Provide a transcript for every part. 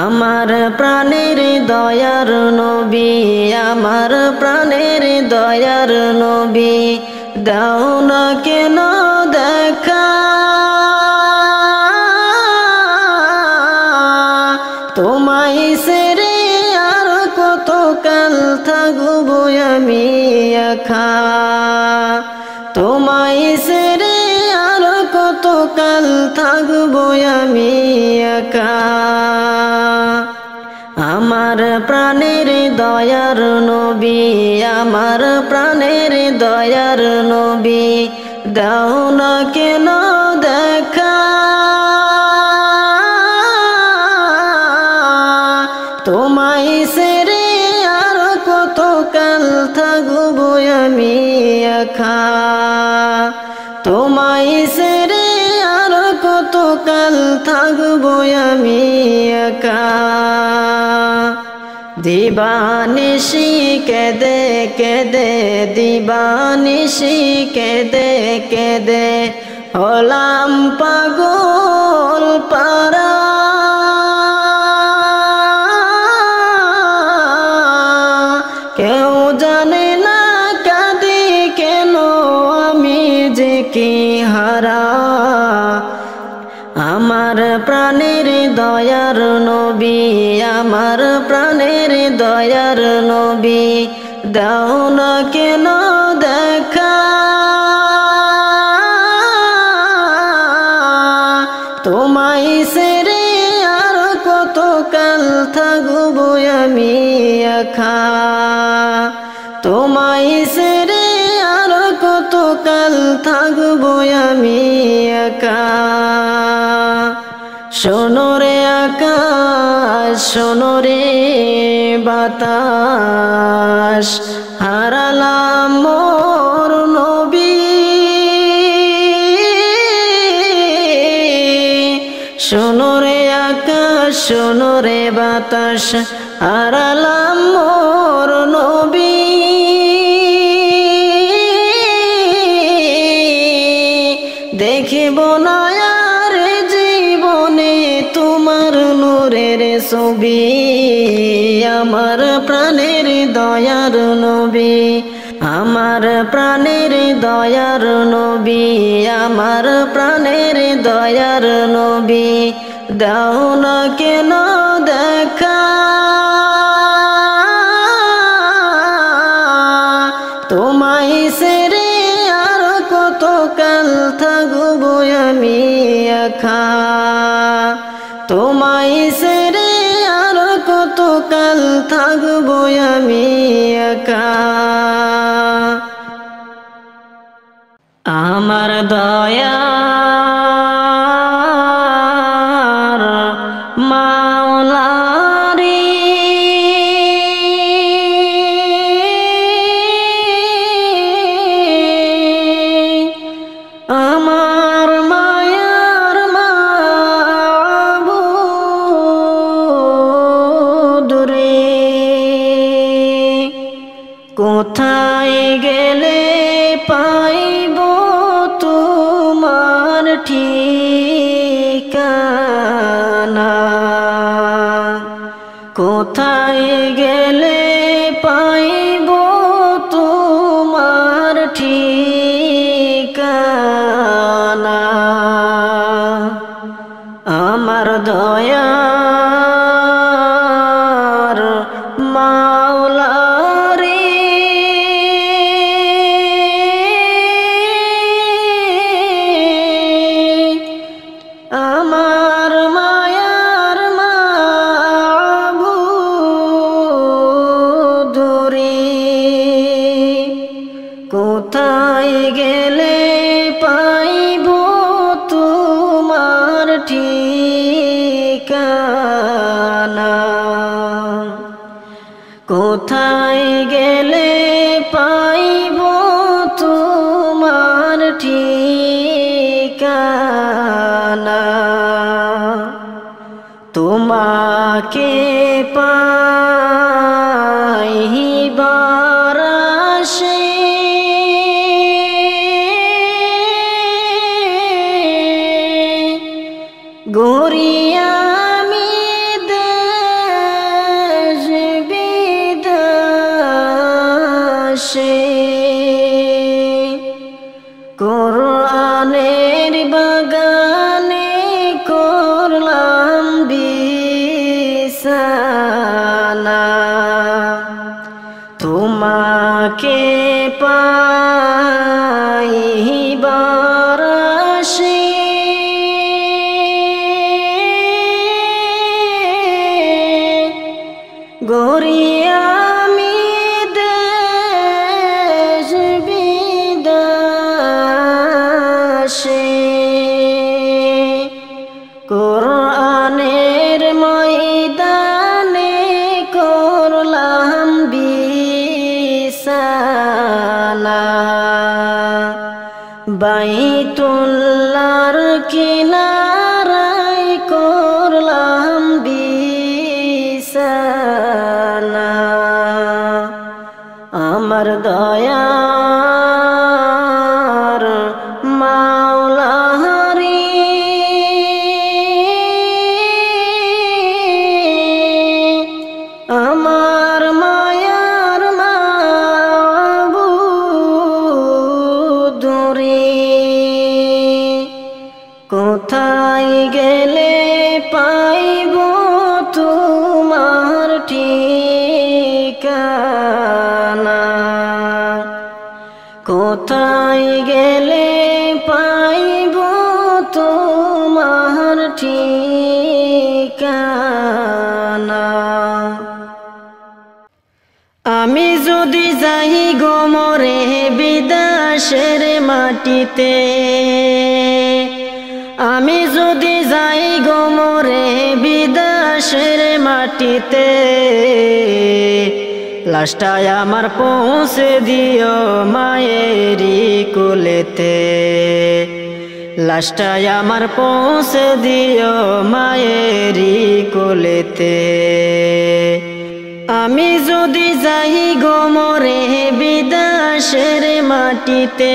আমার প্রাণের দয়ার নবী, আমার প্রাণের দয়ার নবী, দাও না কেন দেখা, তোমায় ছেড়ে আর কত কাল থাকবো আমি একা, তোমায় ছেড়ে আর কত কাল থাকবো আমি একা। আমার প্রাণের দয়ার নবী, আমার প্রাণের দয়ার নবী, দাও না কেন দেখা, তোমায় ছেড়ে আর কত কাল থাকবো আমি একা, তোমায় ছেড়ে আর কত কাল থাকবো আমি একা। দিবানিশি কেঁদে কেঁদে, দিবানিশি কেঁদে কেঁদে, হলাম পাগল পারা, কেউ জানে না কাঁদি কেন আমি যে কি হারা। আমার প্রাণের দয়ার নবী, আমার প্রাণের দয়ার নবী, দাও না কেন দেখা, তোমায় ছেড়ে আর কত কাল থাকবো আমি একা, তোমায় ছেড়ে আর কত কাল থাকবো আমি একা। শোনো রে আকাশ, শোনো রে বাতাস, হারালাম মোর নবী, শোনো রে আকাশ, শোনো রে বাতাস, হারালাম মোর নবী, দেখিব না আর জীবনে তোমার নূরের ছবি। আমার প্রাণের দয়ার নবী, আমার প্রাণের দয়ার নবী, আমার প্রাণের দয়ার নবী, দাও না কেন দেখা, তোমায় ছেড়ে আর কত কাল থাকবো আমি একা, তোমায় ছেড়ে আর কত কাল থাকবো আমি একা। আমার দয়ার মাওলা রে, আমার মায়ার মাবুদ রে, কোথায় গেলে পাইব তোমার ঠিকানা, কোথায় গেলে পাইব তোমার ঠিকানা। আমার দয়ার মাওলা রে, আমার মায়ার মাবুদ রে, কোথায় গেলে পাইব তোমার ঠিকানা, কোথায় গেলে পাইব তোমার ঠিকানা। তোমাকে পাইবার আশে গড়িয়া আমি মাকে পাইবার আশে গড়িয়া আমি দেশ বিদেশে কোরআনের ময়দানে করলাম বিছানা বাইতুল্লাহর কিনারায় করলাম বিছানা আমার দয়ার মাওলা আমার মায়ার মাবুদ রে কোথায় গেলে পাইব তোমার ঠিকানা কোথায় গেলে পাইব তোমার ঠিকানা আমি যদি যাই গোমরে বিদেশের মাটিতে আমি যদি যাই গোমরে বিদেশের মাটিতে লাশটায় আমার পৌঁছে দিও মায়েরি কোলেতে লাশটায় আমার পৌঁছে দিও মায়েরি কোলেতে আমি যদি যাই গোমরে বিদেশের মাটিতে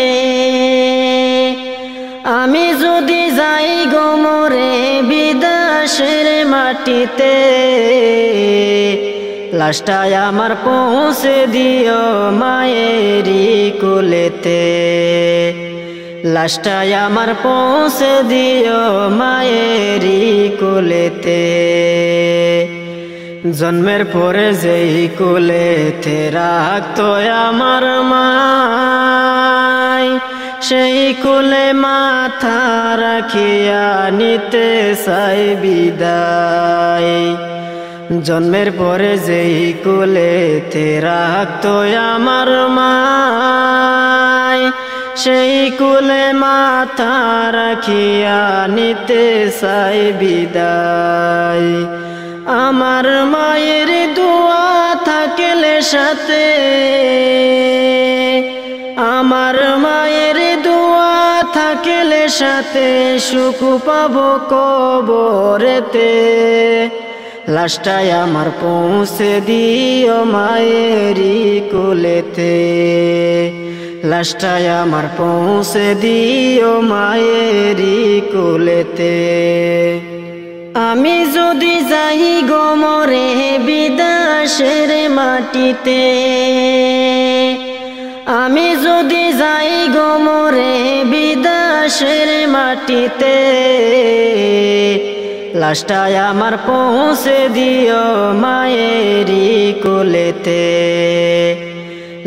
আমি যদি যাই গোমরে বিদেশের মাটিতে লাশটায় আমার পৌঁছে দিও মায়েরি কোলেতে লাশটায় আমার পৌঁছে দিও মায়েরি কোলেতে জন্মের পরে যেই কোলেতে রাখতো আমার মায় সেই কোলে মাথা রাখিয়া নিতে চাই বিদায় জন্মের পরে যেই কোলেতে রাখতো আমার মায় সেই কোলে মাথা রাখিয়া নিতে চাই বিদায় আমার মায়ের দোয়া থাকলে সাথে আমার মায়ের দোয়া থাকলে সাথে সুখ পাবো কবরেতে লাশটায় আমার পৌঁছে দিও মায়েরি কোলেতে লাশটায় আমার পৌঁছে দিও মায়েরি কোলেতে আমি যদি যাই গোমরে বিদেশের মাটিতে আমি যদি যাই গোমরে বিদেশের মাটিতে লাশটায় আমার পৌঁছে দিও মায়েরি কোলেতে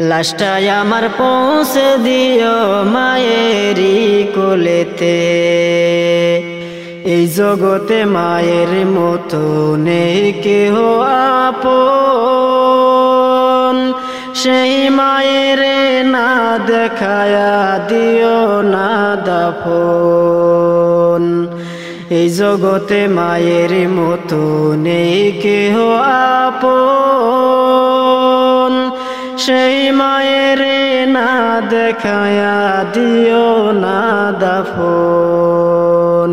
লাশটায় আমার পৌঁছে দিও মায়েরি কোলেতে এই জগতে মায়ের মতো নেই কেহ আপন সেই মায়ের না দেখায়া দিও না দাফন এই জগতে মায়ের মতো নেই কেহ আপন সেই মায়ের না দেখায়া দিও না দাফন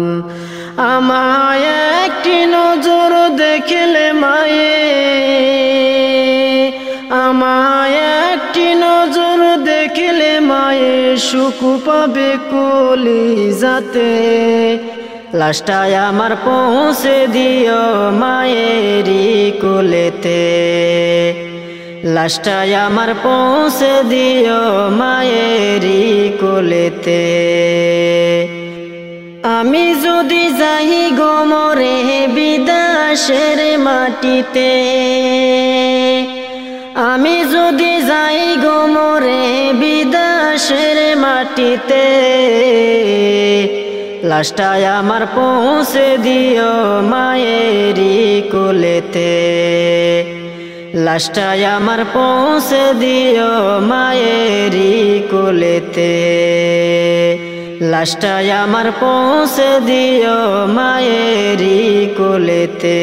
আমায় একটি নজর দেখলে মায়ে আমায় একটি নজর দেখলে মায়ে সুখ পাবে কলিজাতে লাশটায় আমার পৌঁছে দিও মায়েরি কোলেতে লাশটায় আমার পৌঁছে দিও মায়েরি কোলেতে আমি যদি যাই গোমরে বিদেশের মাটিতে আমি যদি যাই গো মরে বিদেশের মাটিতে, লাশটায় আমার পৌঁছে দিও মায়েরই কোলেতে, লাশটায় আমার পৌঁছে দিও মায়েরই কোলেতে, লাশটায় আমার পৌঁছে দিও মায়েরই কোলেতে।